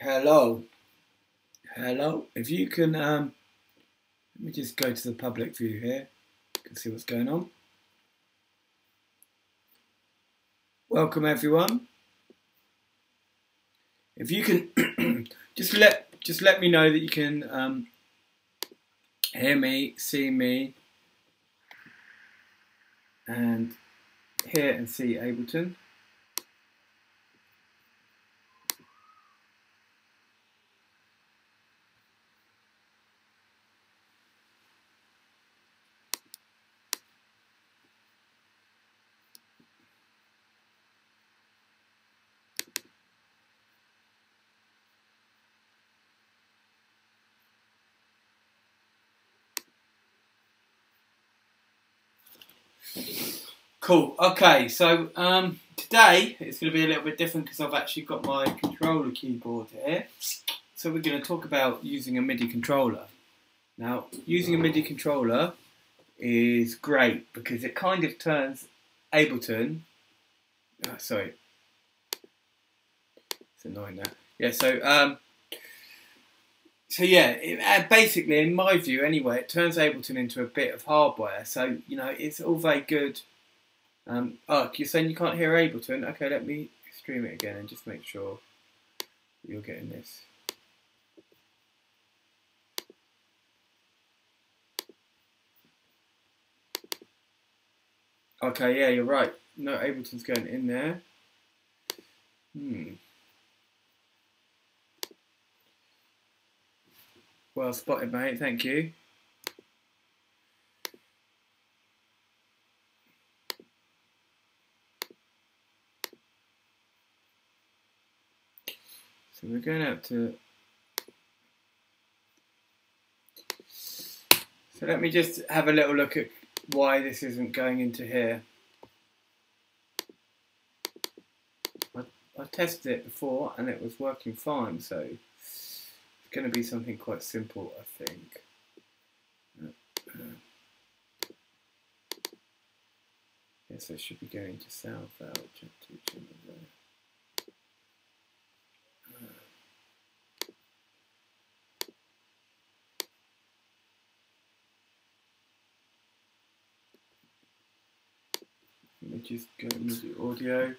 Hello, hello. If you can, let me just go to the public view here. You can see what's going on. Welcome everyone. If you can, just let me know that you can hear me, see me, and hear and see Ableton. Cool. Okay, so today it's going to be a little bit different because I've actually got my controller keyboard here. So we're going to talk about using a MIDI controller. Now, using a MIDI controller is great because it kind of turns Ableton. Sorry, it's annoying that. Yeah. So yeah, basically, in my view, anyway, it turns Ableton into a bit of hardware. So you know, it's all very good. Oh, you're saying you can't hear Ableton? Okay, let me stream it again and just make sure you're getting this. Okay, yeah, you're right. No, Ableton's going in there. Well spotted, mate. Thank you. So we're going out to... So let me just have a little look at why this isn't going into here. I tested it before and it was working fine, so it's going to be something quite simple, I think. Yes, I should be going to SoundCloud. Let me just go into the audio.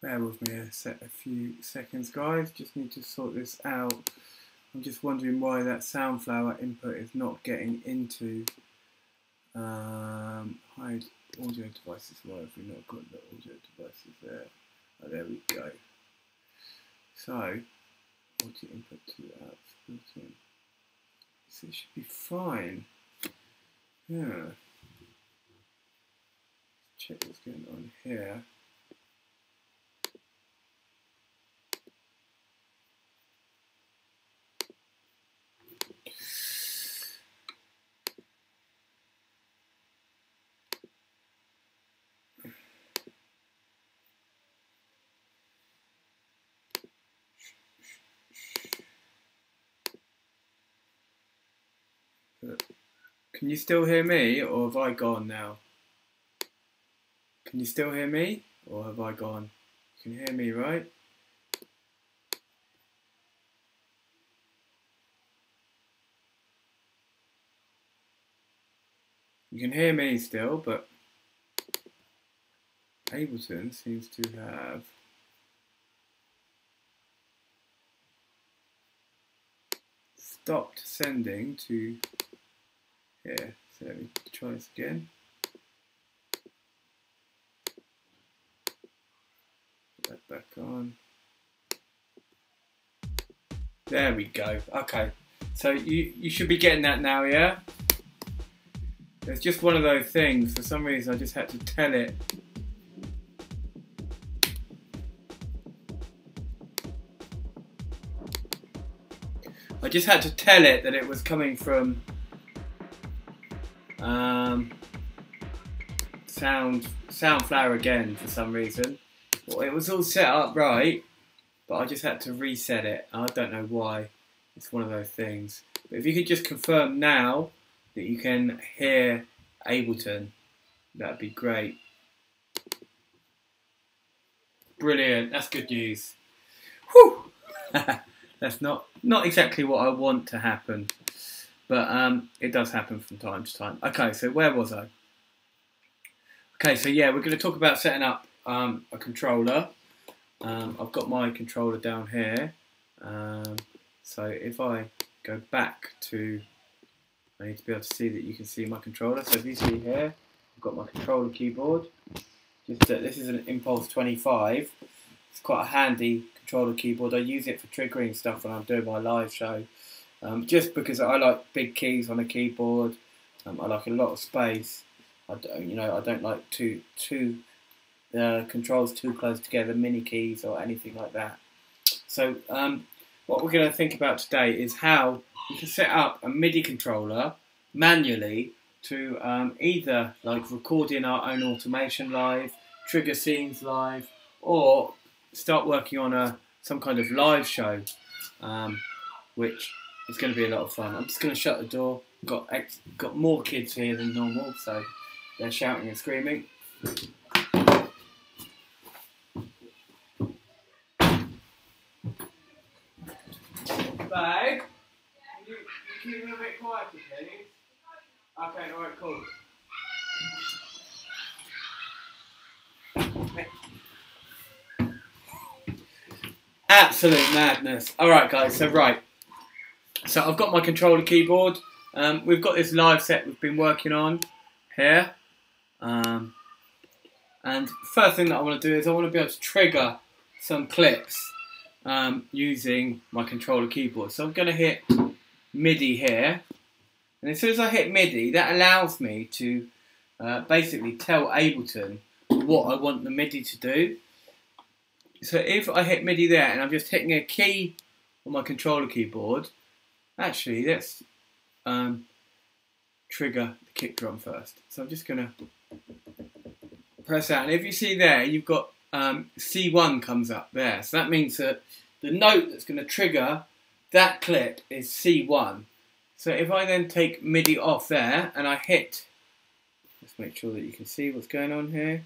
Bear with me a few seconds, guys. Just need to sort this out. I'm just wondering why that Soundflower input is not getting into hide audio devices. Why have we not got the audio devices there? Oh, there we go. So, audio input to output. So it should be fine. Yeah. Check what's going on here. Can you still hear me, or have I gone now? Can you still hear me, or have I gone? You can hear me, right? You can hear me still, but Ableton seems to have stopped sending to here. So let me try this again. Put that back on. There we go. Okay. So you should be getting that now, yeah? It's just one of those things. For some reason, I just had to tell it. I just had to tell it that it was coming from Soundflower again for some reason. Well, it was all set up right, but I just had to reset it. I don't know why. It's one of those things. But if you could just confirm now that you can hear Ableton, that'd be great. Brilliant. That's good news. Whew. That's not exactly what I want to happen, but it does happen from time to time. Okay, so where was I? Okay, so yeah, we're going to talk about setting up a controller. I've got my controller down here. So if I go back to, I need to be able to see that you can see my controller. So if you see here, I've got my controller keyboard. This is an Impulse 25. It's quite a handy controller keyboard. I use it for triggering stuff when I'm doing my live show. Just because I like big keys on a keyboard. I like a lot of space. I don't like two controls too close together, mini keys or anything like that. So what we're going to think about today is how we can set up a MIDI controller manually to either like record in our own automation live, trigger scenes live, or start working on some kind of live show, which is going to be a lot of fun. I'm just going to shut the door. Got more kids here than normal, so they're shouting and screaming. Bag, you keep a little bit quieter, please. Okay, alright, cool. Absolute madness. Alright guys, so I've got my controller keyboard. We've got this live set we've been working on here. And first thing that I want to do is I want to be able to trigger some clips using my controller keyboard. So I'm going to hit MIDI here. And as soon as I hit MIDI, that allows me to basically tell Ableton what I want the MIDI to do. So if I hit MIDI there and I'm just hitting a key on my controller keyboard, actually let's trigger the kick drum first. So I'm just going to press that, and if you see there, you've got C1 comes up there. So that means that the note that's going to trigger that clip is C1. So if I then take MIDI off there and I hit, let's make sure that you can see what's going on here.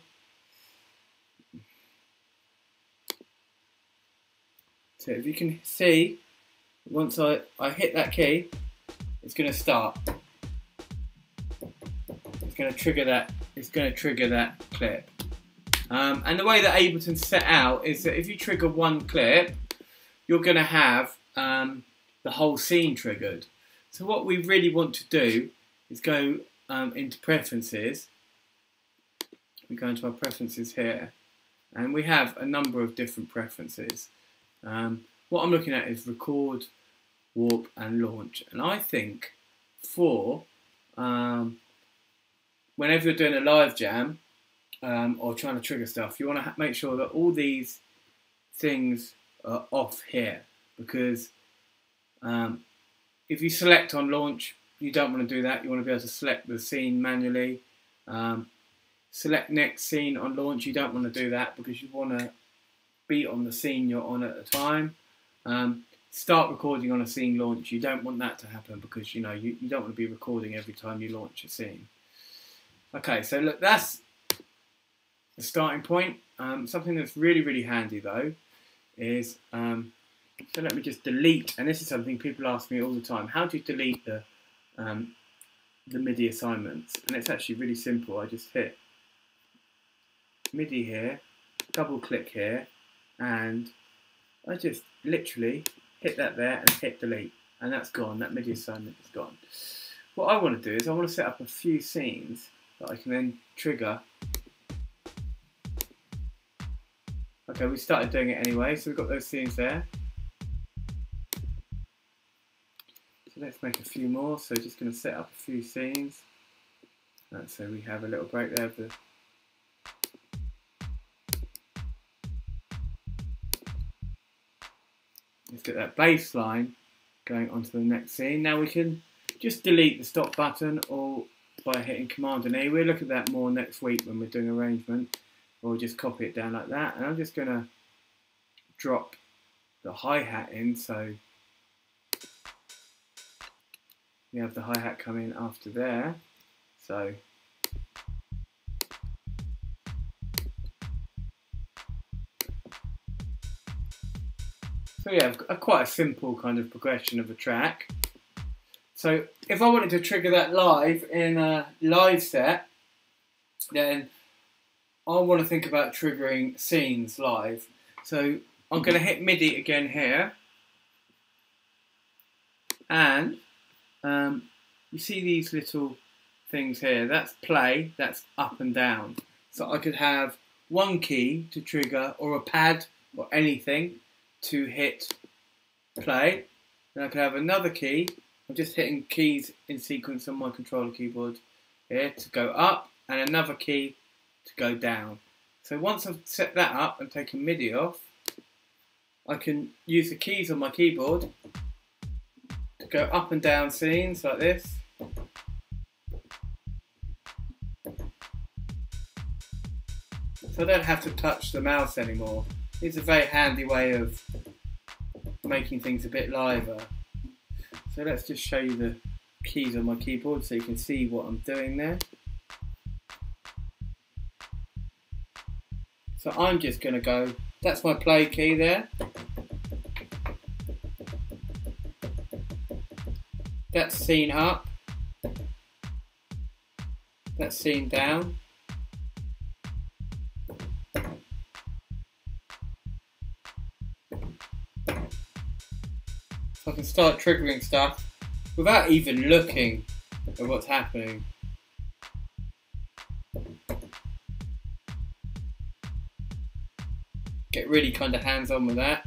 So if you can see, once I hit that key, it's going to start. It's going to trigger that. It's going to trigger that clip. And the way that Ableton's set out is that if you trigger one clip, you're going to have the whole scene triggered. So what we really want to do is go into preferences. We go into our preferences here, and we have a number of different preferences. What I'm looking at is record, warp, and launch. And I think for whenever you're doing a live jam or trying to trigger stuff, you want to make sure that all these things are off here, because if you select on launch, you don't want to do that. You want to be able to select the scene manually. Select next scene on launch, you don't want to do that because you want to be on the scene you're on at the time. Start recording on a scene launch, you don't want that to happen because you don't want to be recording every time you launch a scene. Okay, so look, that's the starting point. Something that's really, really handy though is, so let me just delete, and this is something people ask me all the time, how do you delete the MIDI assignments? And it's actually really simple. I just hit MIDI here, double click here, and I just literally hit that there and hit delete, and that's gone. That MIDI assignment is gone. What I want to do is I want to set up a few scenes that I can then trigger. Okay, we started doing it anyway, so we've got those scenes there. So let's make a few more. So just going to set up a few scenes. So we have a little break there of the let's get that bass line going onto the next scene. Now we can just delete the stop button or by hitting Command and E. We'll look at that more next week when we're doing arrangement. Or just copy it down like that. And I'm just going to drop the hi-hat in, so we have the hi-hat coming after there. So yeah, quite a simple kind of progression of a track. So if I wanted to trigger that live in a live set, then I want to think about triggering scenes live. So I'm going to hit Midi again here. And you see these little things here. That's play, that's up and down. So I could have one key to trigger or a pad or anything to hit play. Then I could have another key. I'm just hitting keys in sequence on my controller keyboard here to go up and another key to go down. So once I've set that up and taken Midi off, I can use the keys on my keyboard to go up and down scenes like this. So I don't have to touch the mouse anymore. It's a very handy way of making things a bit liver. So let's just show you the keys on my keyboard so you can see what I'm doing there. So I'm just going to go, that's my play key there. That's scene up. That's scene down. So I can start triggering stuff without even looking at what's happening. Get really kind of hands-on with that.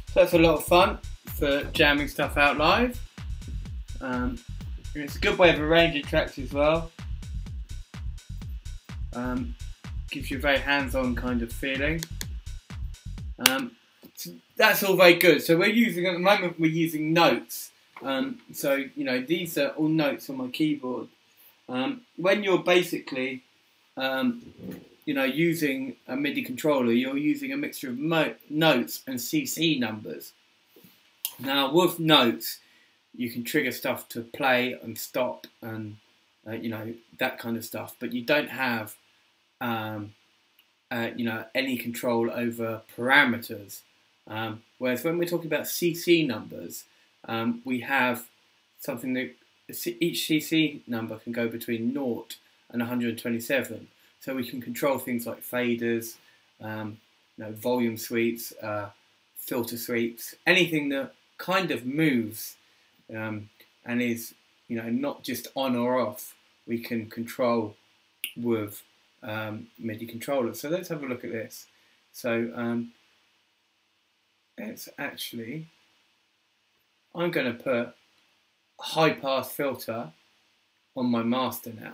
So that's a lot of fun for jamming stuff out live. It's a good way of arranging tracks as well. Gives you a very hands-on kind of feeling. So that's all very good. So we're using, at the moment, we're using notes. So, you know, these are all notes on my keyboard. When you're basically, you know, using a MIDI controller, you're using a mixture of notes and CC numbers. Now, with notes, you can trigger stuff to play and stop and, you know, that kind of stuff. But you don't have, you know, any control over parameters. Whereas when we're talking about CC numbers, we have something that each CC number can go between 0 and 127. So we can control things like faders, you know, volume sweeps, filter sweeps, anything that kind of moves and is, you know, not just on or off. We can control with MIDI controllers. So let's have a look at this. So it's actually, I'm going to put a high pass filter on my master now.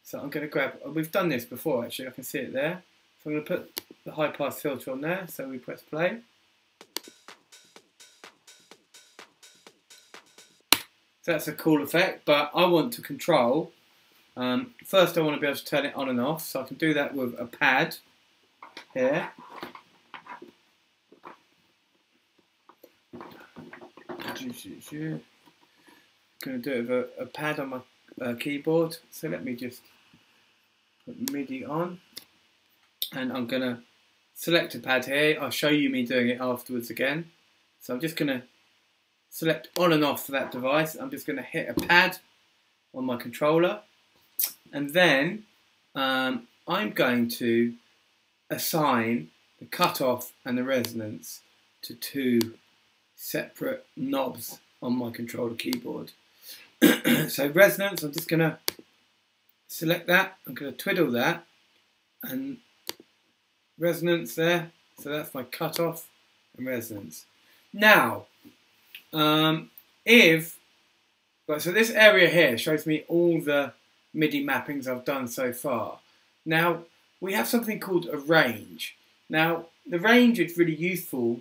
So I'm going to grab, we've done this before actually, I can see it there. So I'm going to put the high pass filter on there, so we press play. So that's a cool effect, but I want to control, first I want to be able to turn it on and off, so I can do that with a pad here. Going to do it with a pad on my keyboard, so let me just put MIDI on, and I'm going to select a pad here. I'll show you me doing it afterwards again. So I'm just going to select on and off for that device. I'm just going to hit a pad on my controller, and then I'm going to assign the cutoff and the resonance to two separate knobs on my controller keyboard. So resonance, I'm just going to select that. I'm going to twiddle that and resonance there. So that's my cutoff and resonance. Now, so this area here shows me all the MIDI mappings I've done so far. Now, we have something called a range. Now, the range is really useful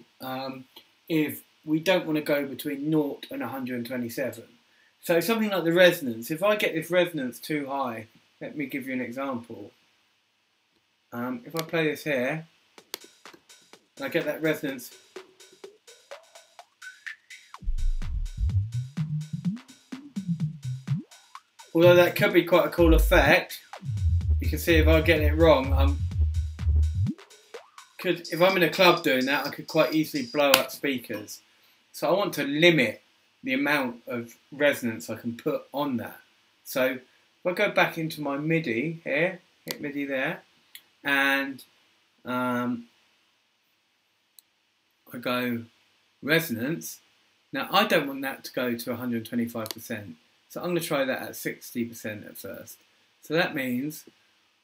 if we don't want to go between 0 and 127. So something like the resonance, if I get this resonance too high, let me give you an example. If I play this here, and I get that resonance. Although that could be quite a cool effect, you can see if I get it wrong, if I'm in a club doing that, I could quite easily blow up speakers. So I want to limit the amount of resonance I can put on that. So if I go back into my MIDI here, hit MIDI there, and I go resonance. Now I don't want that to go to 125%. So I'm going to try that at 60% at first. So that means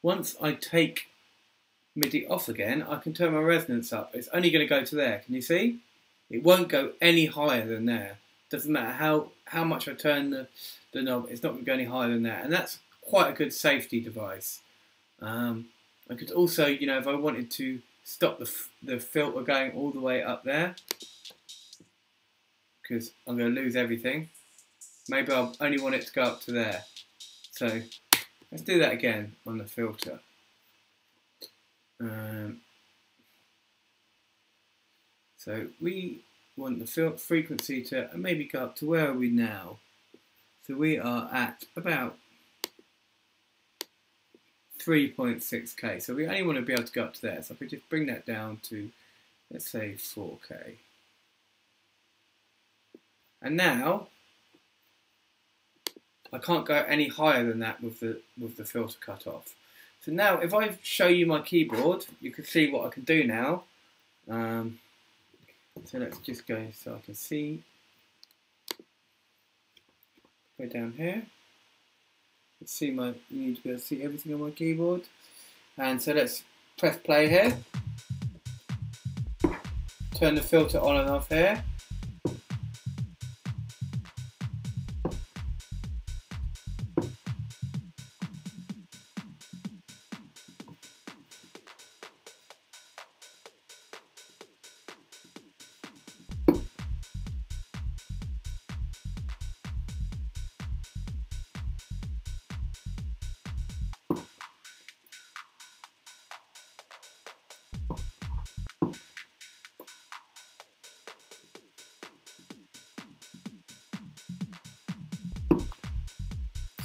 once I take MIDI off again, I can turn my resonance up. It's only going to go to there. Can you see? It won't go any higher than there. Doesn't matter how much I turn the knob, it's not going to go any higher than that. And that's quite a good safety device. I could also, you know, if I wanted to stop the filter going all the way up there, because I'm going to lose everything. Maybe I'll only want it to go up to there. So let's do that again on the filter. So we want the frequency to maybe go up to, where are we now? So we are at about 3.6K. So we only want to be able to go up to there. So if we just bring that down to, let's say 4K. And now I can't go any higher than that with the filter cut off. So now if I show you my keyboard, you can see what I can do now. So let's just go so I can see. Go down here. Let's see you need to be able to see everything on my keyboard. And so let's press play here. Turn the filter on and off here.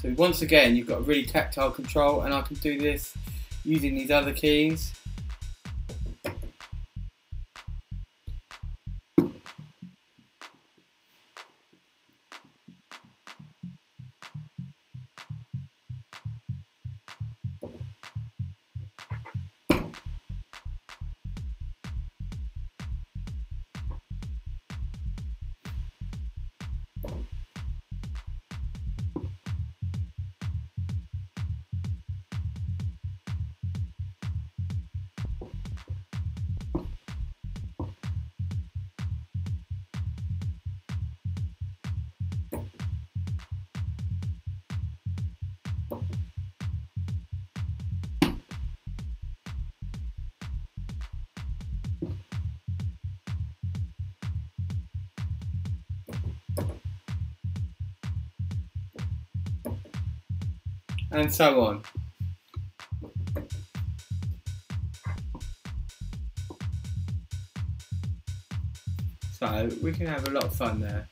So once again, you've got a really tactile control, and I can do this using these other keys. And so on. So we can have a lot of fun there.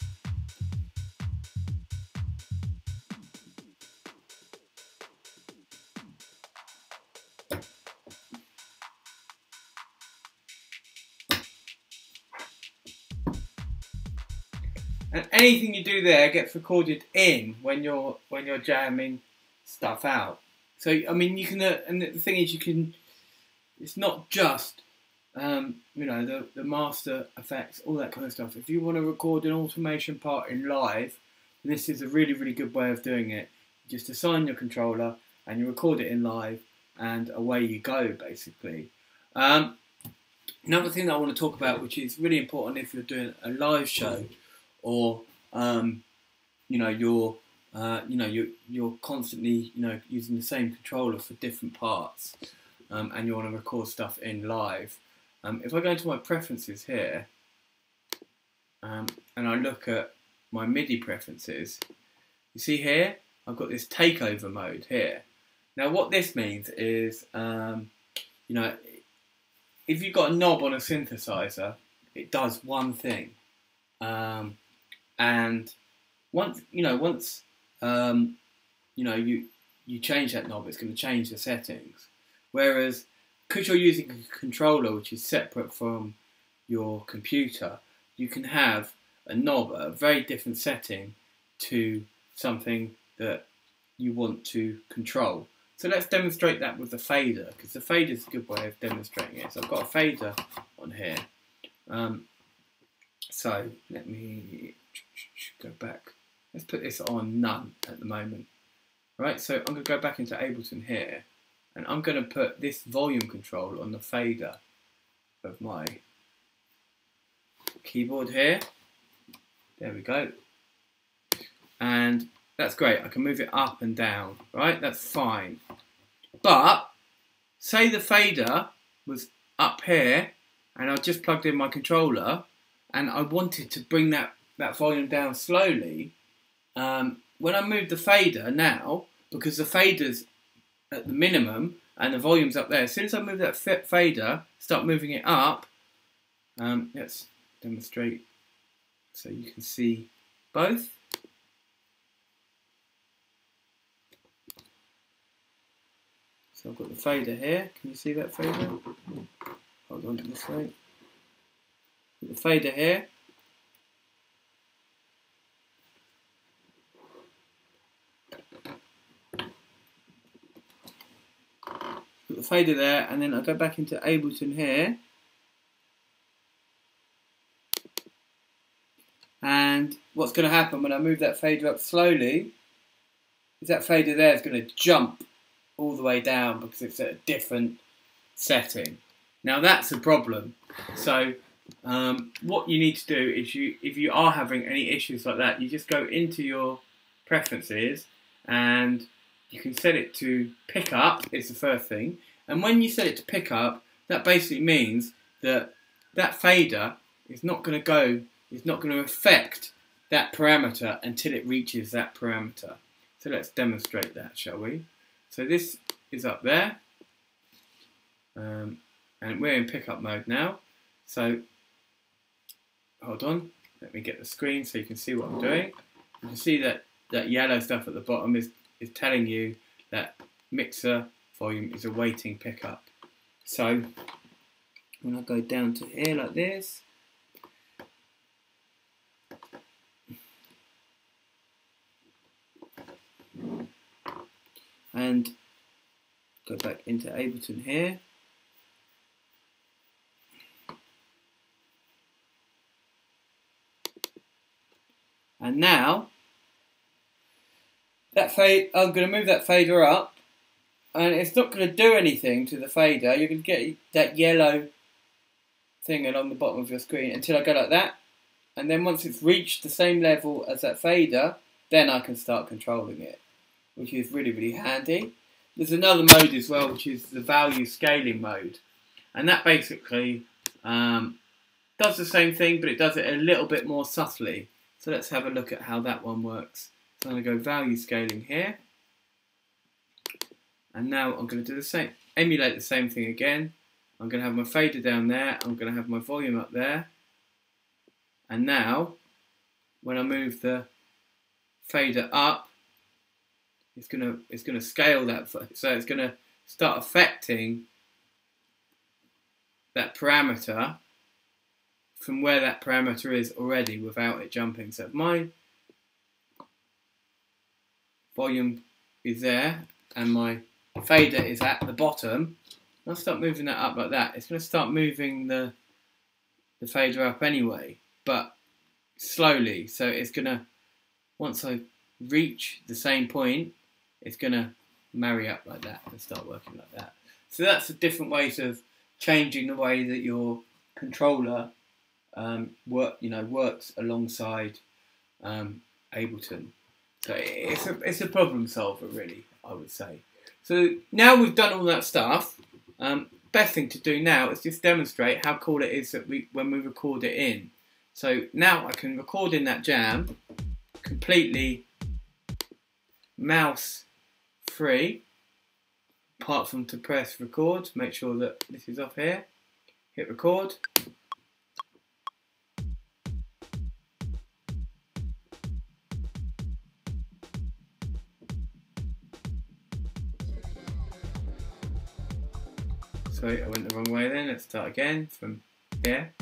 And anything you do there gets recorded in when you're jamming stuff out. So I mean, you can, and the thing is, you can. It's not just you know, the master effects, all that kind of stuff. If you want to record an automation part in live, And this is a really good way of doing it. You just assign your controller and you record it in live, and away you go, basically. Another thing that I want to talk about, which is really important if you're doing a live show, or you're constantly using the same controller for different parts, and you want to record stuff in live. If I go into my preferences here, and I look at my MIDI preferences, you see here I've got this takeover mode here. Now what this means is, if you've got a knob on a synthesizer, it does one thing, and once you change that knob, it's going to change the settings. Whereas, because you're using a controller which is separate from your computer, you can have a knob at a very different setting to something that you want to control. So let's demonstrate that with the fader, because the fader is a good way of demonstrating it. So I've got a fader on here. So let me go back. Let's put this on none at the moment. Right, so I'm going to go back into Ableton here, and I'm going to put this volume control on the fader of my keyboard here. There we go. And that's great. I can move it up and down, right? That's fine. But say the fader was up here and I just plugged in my controller and I wanted to bring that volume down slowly. When I move the fader now, because the fader's at the minimum and the volume's up there, as soon as I move that fader, start moving it up, let's demonstrate so you can see both. So I've got the fader here. Can you see that fader? Hold on to this way. Put the fader here. Put the fader there, and then I'll go back into Ableton here. And what's going to happen when I move that fader up slowly is that fader there is going to jump all the way down because it's at a different setting. Now that's a problem. So what you need to do is, if you are having any issues like that, you just go into your preferences and you can set it to pick up. It's the first thing. And when you set it to pick up, that basically means that that fader is not going to go, it's not going to affect that parameter until it reaches that parameter. So let's demonstrate that, shall we? So this is up there, and we're in pickup mode now. So hold on, let me get the screen so you can see what I'm doing. You can see that yellow stuff at the bottom is telling you that mixer volume is awaiting pickup. So when I go down to here like this, and go back into Ableton here, and now that I'm going to move that fader up, and it's not going to do anything to the fader. You're going to get that yellow thing along the bottom of your screen until I go like that, and then once it's reached the same level as that fader, then I can start controlling it, which is really handy. There's another mode as well, which is the value scaling mode, and that basically does the same thing, but it does it a little bit more subtly. So let's have a look at how that one works. So I'm going to go value scaling here, and now I'm going to do the same, emulate the same thing again. I'm going to have my fader down there, I'm going to have my volume up there, and now when I move the fader up, it's gonna scale that, so it's gonna start affecting that parameter from where that parameter is already without it jumping. So if my volume is there and my fader is at the bottom, I'll start moving that up like that. It's gonna start moving the fader up anyway, but slowly. So it's gonna once I reach the same point, it's going to marry up like that and start working like that. So that's a different ways of changing the way that your controller works alongside Ableton. So it's a problem solver, really, I would say. So now we've done all that stuff, best thing to do now is just demonstrate how cool it is that when we record it in. So now I can record in that jam completely mouse free, apart from to press record. Make sure that this is off here. Hit record. Sorry, I went the wrong way then. Let's start again from here.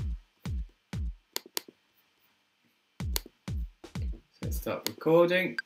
So let's start recording.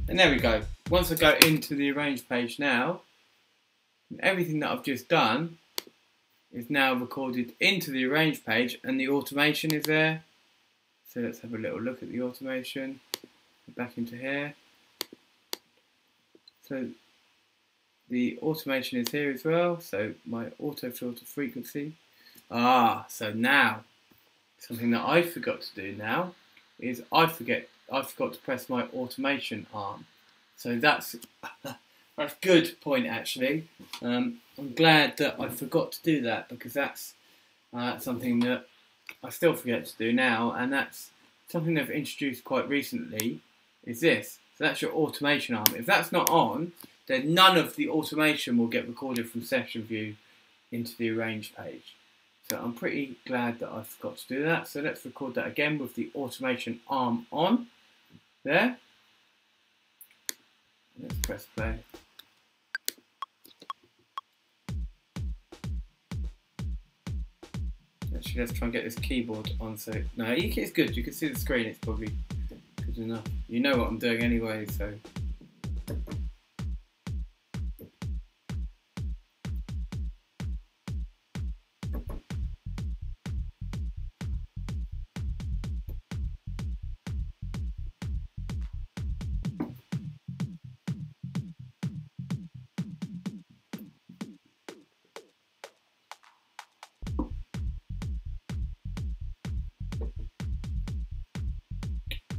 And there we go. Once I go into the arrange page now, everything that I've just done is now recorded into the arrange page and the automation is there. So let's have a little look at the automation. Back into here. So the automation is here as well. So my auto filter frequency. So now something that I forgot to do now is I forgot to press my automation arm. So that's a good point actually. I'm glad that I forgot to do that because that's something that I still forget to do now, and that's something they've introduced quite recently is this. So that's your automation arm. If that's not on, then none of the automation will get recorded from session view into the arrange page. So I'm pretty glad that I forgot to do that. So let's record that again with the automation arm on. There. Let's press play. Actually, let's try and get this keyboard on. So no, it's good. You can see the screen. It's probably good enough. You know what I'm doing anyway, so.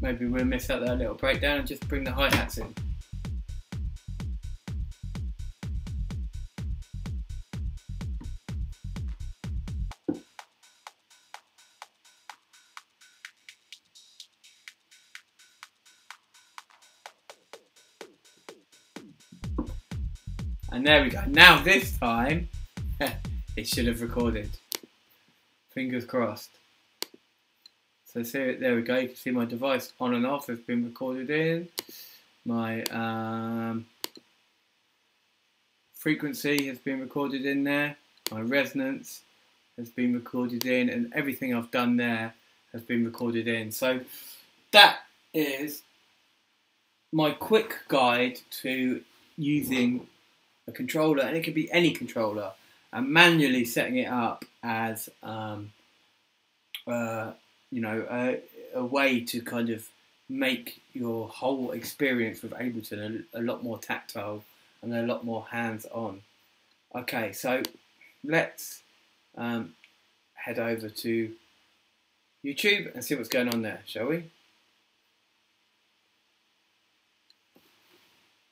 Maybe we'll miss out that little breakdown and just bring the hi-hats in. And there we go. Now this time, it should have recorded. Fingers crossed. So there we go, you can see my device on and off has been recorded in. My frequency has been recorded in there. My resonance has been recorded in, and everything I've done there has been recorded in. So that is my quick guide to using a controller, and it could be any controller, and manually setting it up as a way to kind of make your whole experience with Ableton a lot more tactile and a lot more hands-on. Okay, so let's head over to YouTube and see what's going on there, shall we?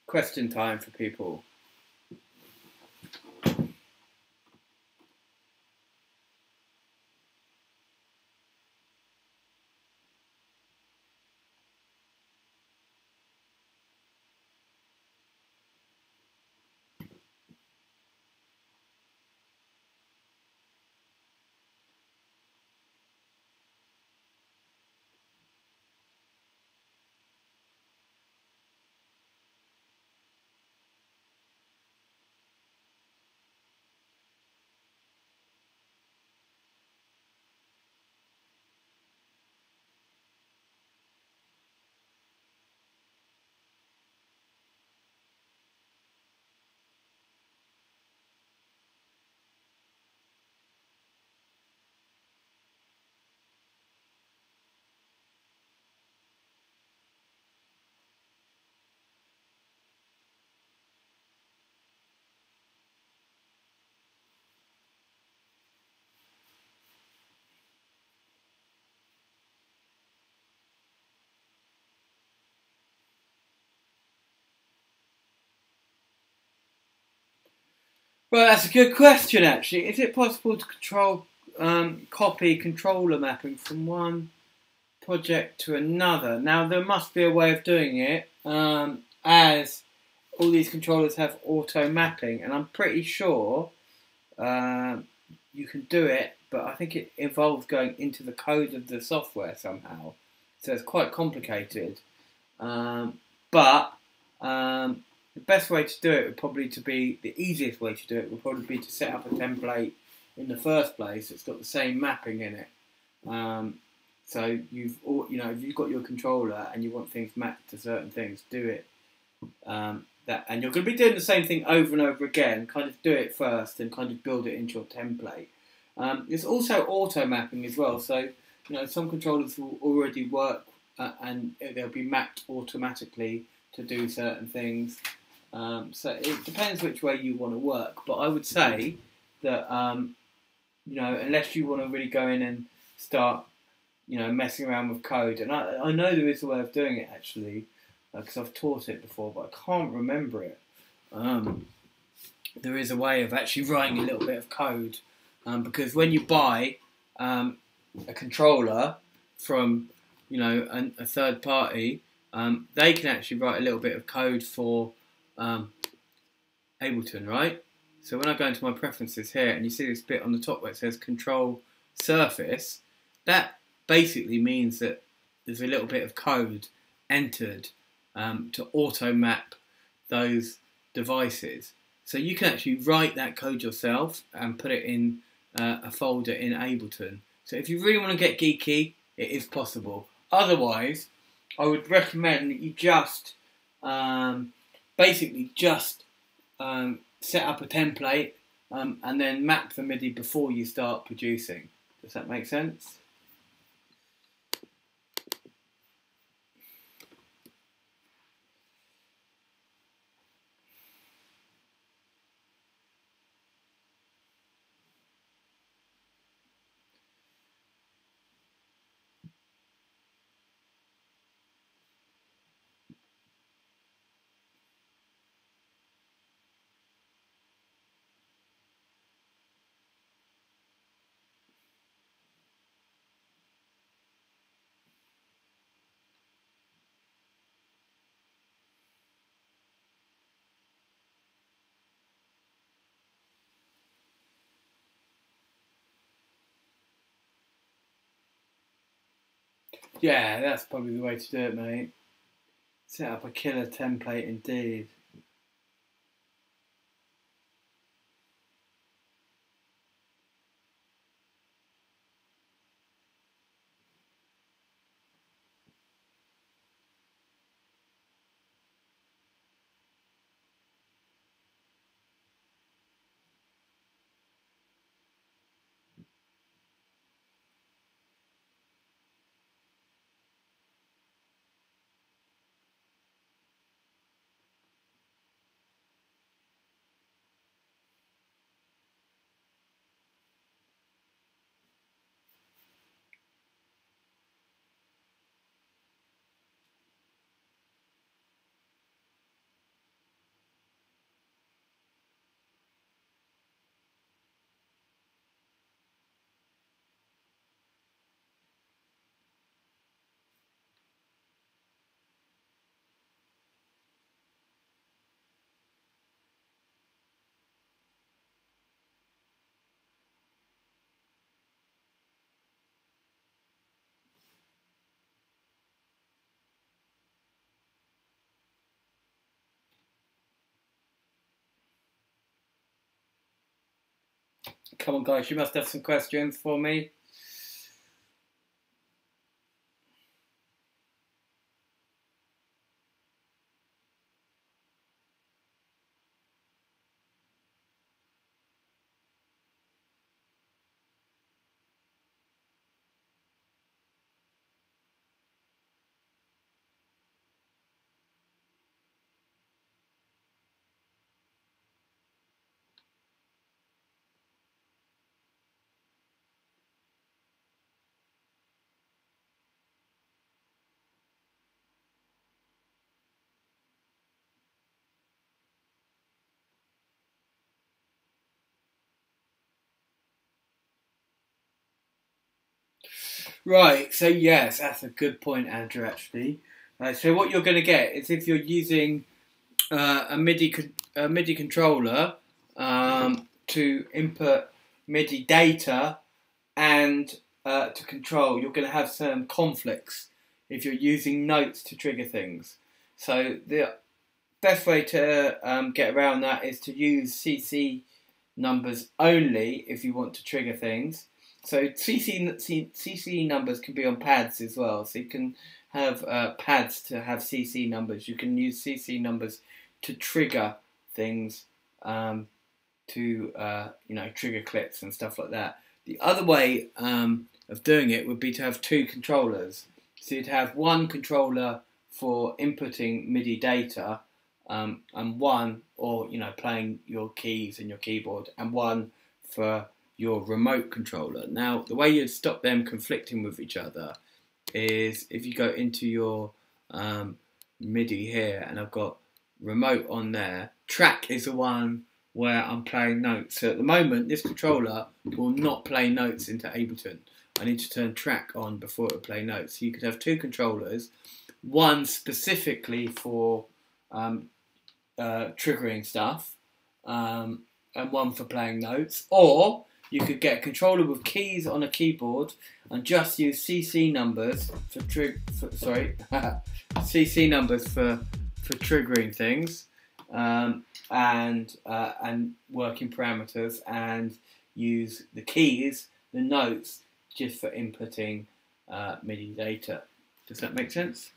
Question time for people. Well, that's a good question, actually. Is it possible to copy controller mapping from one project to another? Now, there must be a way of doing it, as all these controllers have auto mapping, and I'm pretty sure you can do it, but I think it involves going into the code of the software somehow. So it's quite complicated. But the best way to do it would probably the easiest way to do it would probably be to set up a template in the first place that's got the same mapping in it. So if you've got your controller and you want things mapped to certain things, do it. And you're going to be doing the same thing over and over again. Kind of do it first and kind of build it into your template. There's also auto mapping as well. So some controllers will already work and they'll be mapped automatically to do certain things. So it depends which way you want to work. But I would say that unless you want to really go in and start messing around with code, and I know there is a way of doing it actually, because I've taught it before, but I can't remember it. There is a way of actually writing a little bit of code, because when you buy a controller from a third party, they can actually write a little bit of code for Ableton, right? So when I go into my preferences here, and you see this bit on the top where it says Control Surface, that basically means that there's a little bit of code entered to auto map those devices. So you can actually write that code yourself and put it in a folder in Ableton. So if you really want to get geeky, it is possible. Otherwise, I would recommend that you just set up a template and then map the MIDI before you start producing. Does that make sense? Yeah, that's probably the way to do it, mate. Set up a killer template indeed. Come on, guys, you must have some questions for me. Right, so yes, that's a good point, Andrew, actually. So what you're going to get is if you're using a MIDI controller to input MIDI data and to control, you're going to have some conflicts if you're using notes to trigger things. So the best way to get around that is to use CC numbers only if you want to trigger things. So CC numbers can be on pads as well. So you can have pads to have CC numbers. You can use CC numbers to trigger things, to trigger clips and stuff like that. The other way of doing it would be to have two controllers. So you'd have one controller for inputting MIDI data, and one, or playing your keys and your keyboard, and one for your remote controller. Now, the way you'd stop them conflicting with each other is if you go into your MIDI here, and I've got remote on there. Track is the one where I'm playing notes. So at the moment, this controller will not play notes into Ableton. I need to turn track on before it will play notes. So you could have two controllers, one specifically for triggering stuff, and one for playing notes. Or you could get a controller with keys on a keyboard and just use CC numbers for CC numbers for triggering things, and working parameters, and use the keys, the notes, just for inputting MIDI data. Does that make sense?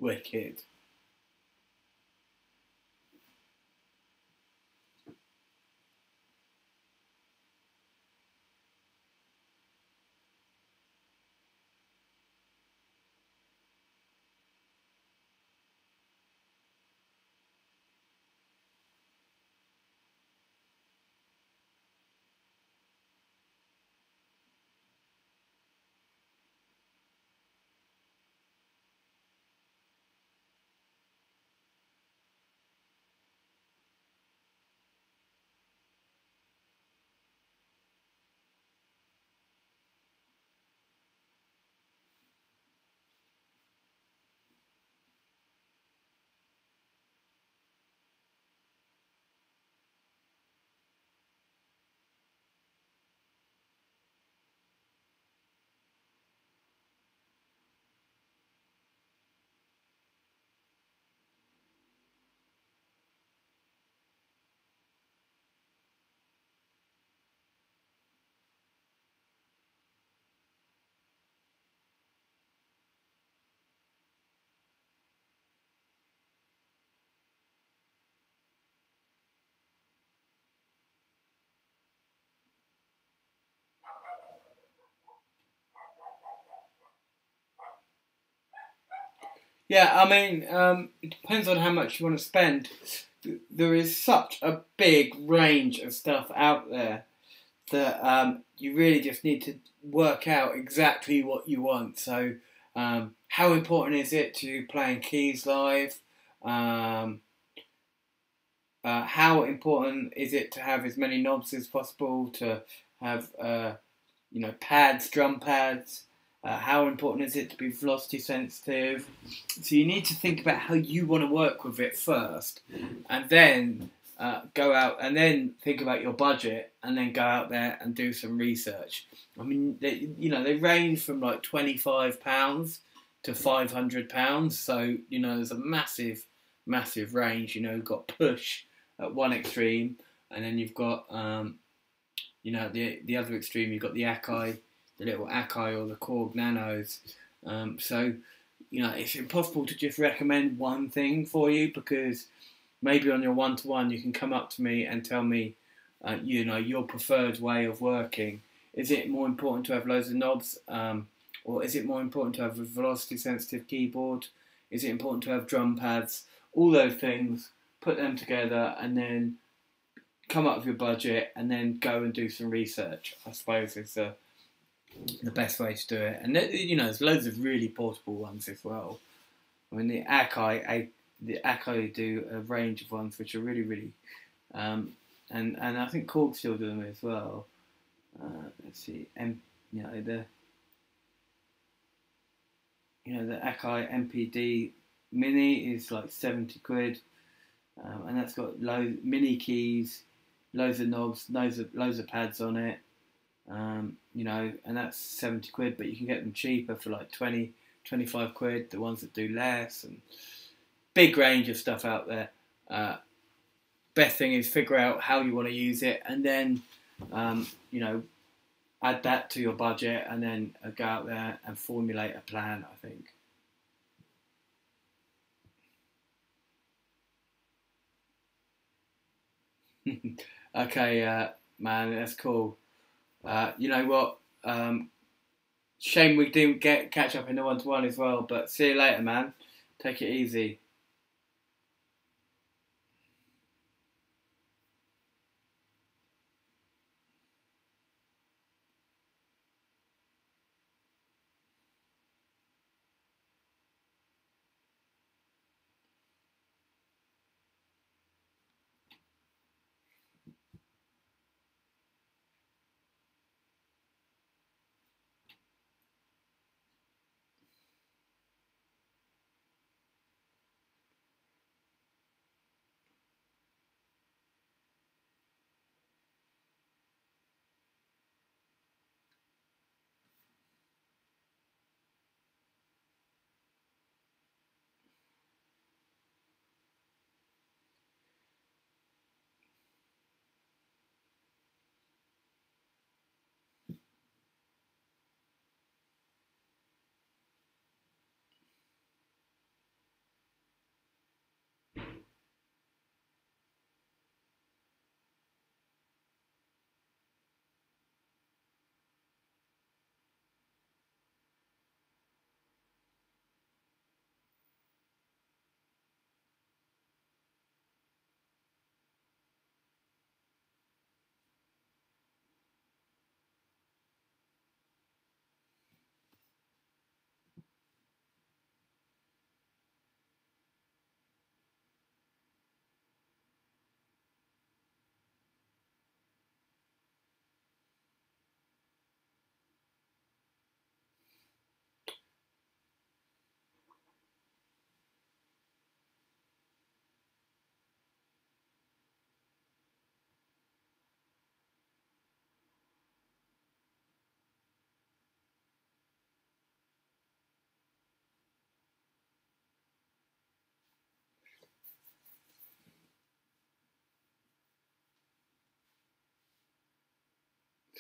Wicked. Yeah, I mean, it depends on how much you want to spend. There is such a big range of stuff out there that you really just need to work out exactly what you want. So, how important is it to playing keys live? How important is it to have as many knobs as possible, to have pads, drum pads? How important is it to be velocity sensitive? So you need to think about how you want to work with it first, and then go out and then think about your budget, and then go out there and do some research. I mean, they range from like £25 to £500. So there's a massive range. You've got push at one extreme, and then you've got the other extreme. You've got the Akai, the little Akai or the Korg Nanos. So it's impossible to just recommend one thing for you, because maybe on your one-to-one you can come up to me and tell me, your preferred way of working. Is it more important to have loads of knobs, or is it more important to have a velocity-sensitive keyboard? Is it important to have drum pads? All those things, put them together, and then come up with your budget, and then go and do some research, I suppose, is the best way to do it. And there's loads of really portable ones as well. I mean, the Akai do a range of ones which are really, really, and I think Korg still do them as well. Let's see, the Akai MPD Mini is like 70 quid, and that's got mini keys, loads of knobs, loads of pads on it. And that's 70 quid, but you can get them cheaper for like 20, 25 quid, the ones that do less, and big range of stuff out there. Best thing is figure out how you want to use it, and then, add that to your budget, and then go out there and formulate a plan, I think. Okay, man, that's cool. You know what? Shame we didn't catch up in the one-to-one as well, but see you later, man. Take it easy.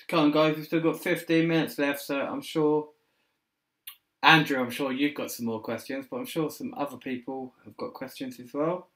Come on, guys, we've still got 15 minutes left, so I'm sure, Andrew, I'm sure you've got some more questions, but I'm sure some other people have got questions as well.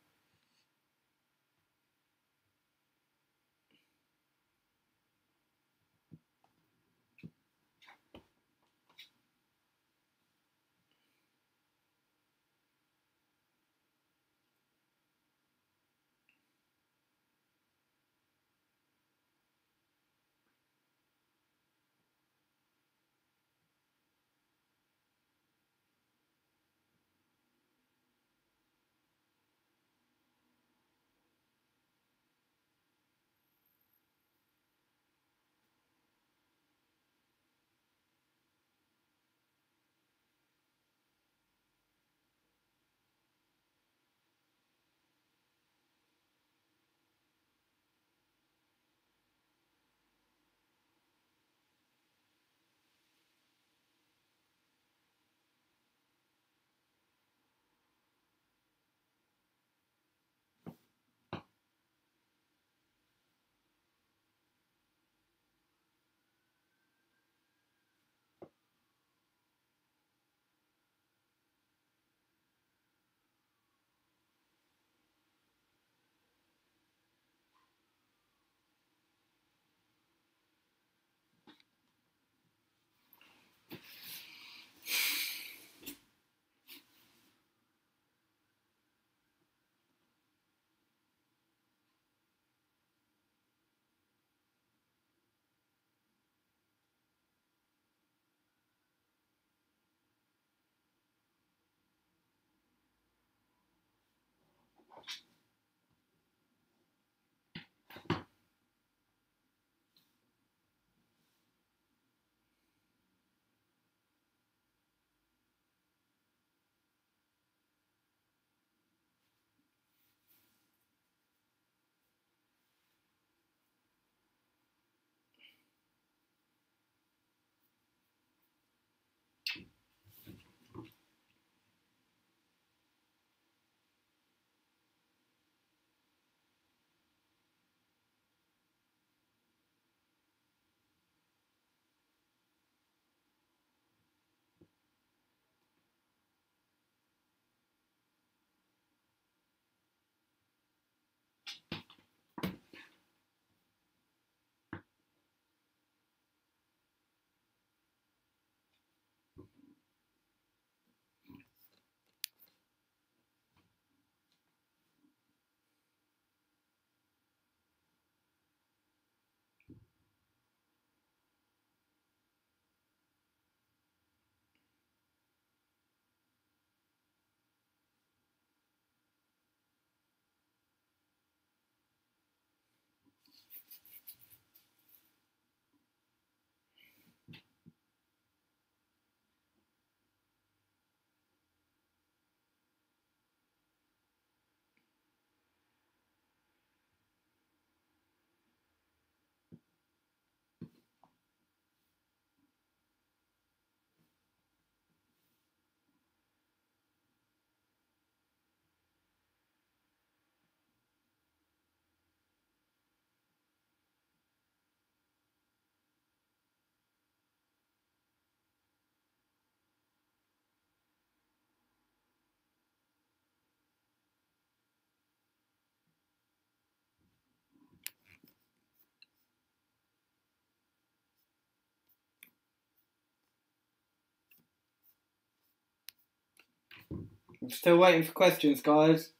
I'm still waiting for questions, guys.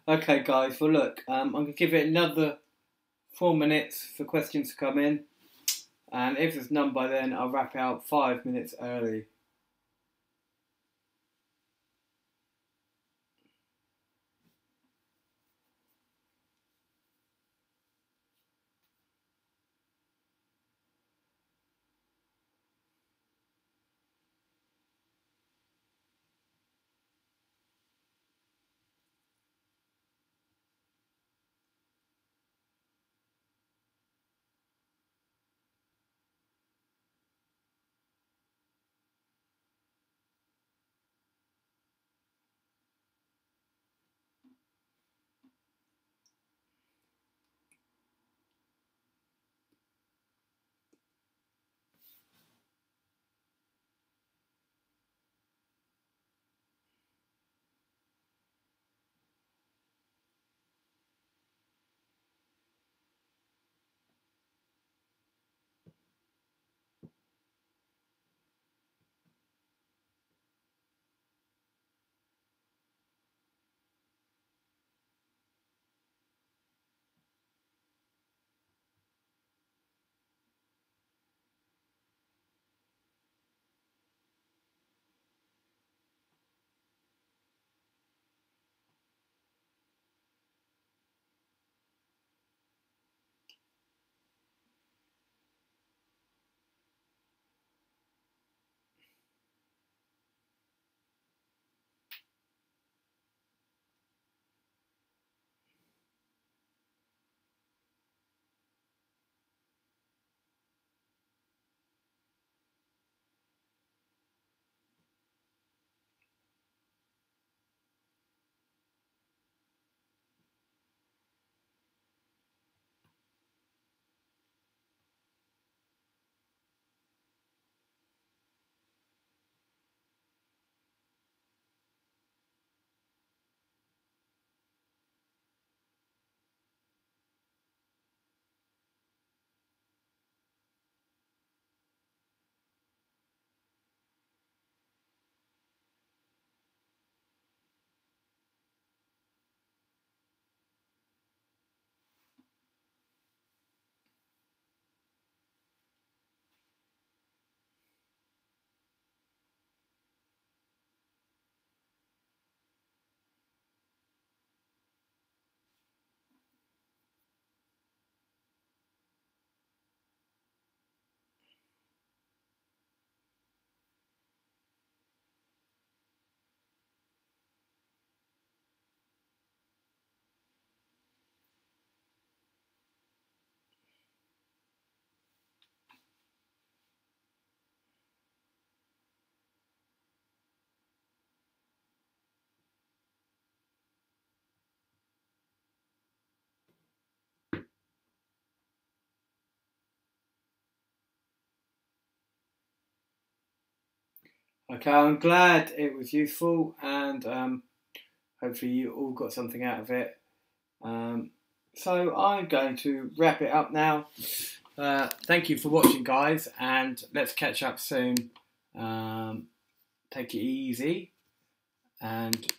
Okay, guys. Well, look, I'm going to give it another 4 minutes for questions to come in. And if there's none by then, I'll wrap out 5 minutes early. Okay, I'm glad it was useful, and hopefully you all got something out of it. So I'm going to wrap it up now. Thank you for watching, guys, and let's catch up soon. Take it easy, and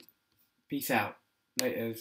peace out. Laters.